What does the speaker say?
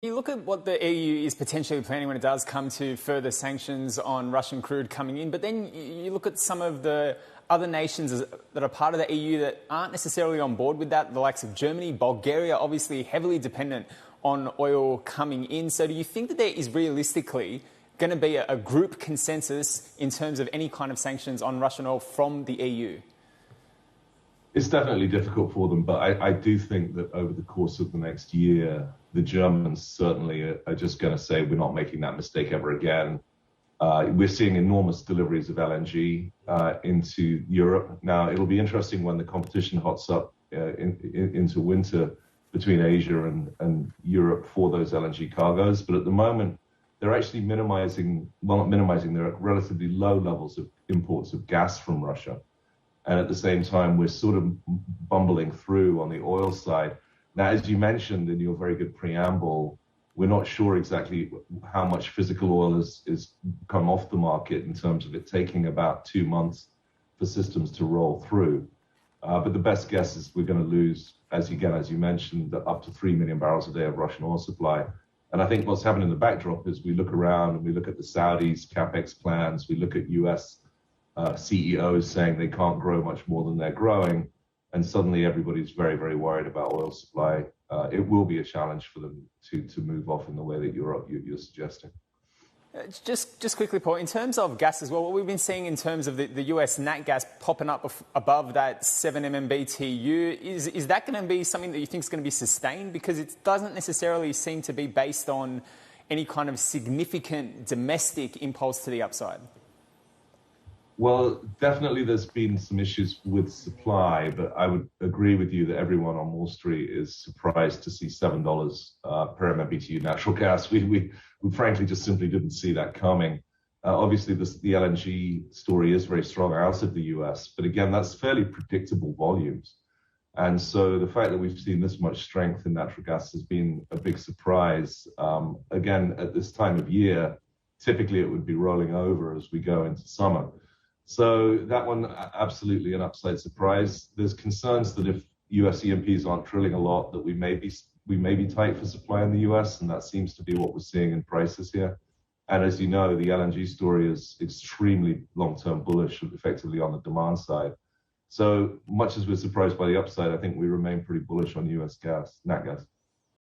You look at what the EU is potentially planning when it does come to further sanctions on Russian crude coming in, but then you look at some of the other nations that are part of the EU that aren't necessarily on board with that, the likes of Germany, Bulgaria, obviously heavily dependent on oil coming in. So do you think that there is realistically going to be a group consensus in terms of any kind of sanctions on Russian oil from the EU? It's definitely difficult for them, but I do think that over the course of the next year, the Germans certainly are just going to say we're not making that mistake ever again. We're seeing enormous deliveries of LNG into Europe. Now, it'll be interesting when the competition hots up into winter between Asia and Europe for those LNG cargoes. But at the moment, they're actually minimizing, well, not minimizing, they're at relatively low levels of imports of gas from Russia. And at the same time, we're sort of bumbling through on the oil side. Now, as you mentioned in your very good preamble, we're not sure exactly how much physical oil is come off the market in terms of it taking about 2 months for systems to roll through. But the best guess is we're going to lose, as you mentioned, up to 3 million barrels a day of Russian oil supply. And I think what's happened in the backdrop is we look around and we look at the Saudis' capex plans, we look at US CEOs saying they can't grow much more than they're growing, and suddenly everybody's very, very worried about oil supply. It will be a challenge for them to move off in the way that you're suggesting. Just quickly, Paul, in terms of gas as well, what we've been seeing in terms of the US nat gas popping up above that 7 MMBTU, is that going to be something that you think is going to be sustained? Because it doesn't necessarily seem to be based on any kind of significant domestic impulse to the upside. Well, definitely there's been some issues with supply, but I would agree with you that everyone on Wall Street is surprised to see $7 per MMBTU natural gas. We frankly just simply didn't see that coming. Obviously, the LNG story is very strong out of the US, but again, that's fairly predictable volumes. And so the fact that we've seen this much strength in natural gas has been a big surprise. Again, at this time of year, typically it would be rolling over as we go into summer. So that one, absolutely an upside surprise. There's concerns that if US E&Ps aren't drilling a lot, that we may be tight for supply in the US, and that seems to be what we're seeing in prices here. And as you know, the LNG story is extremely long-term bullish, effectively on the demand side. So much as we're surprised by the upside, I think we remain pretty bullish on US gas, nat gas.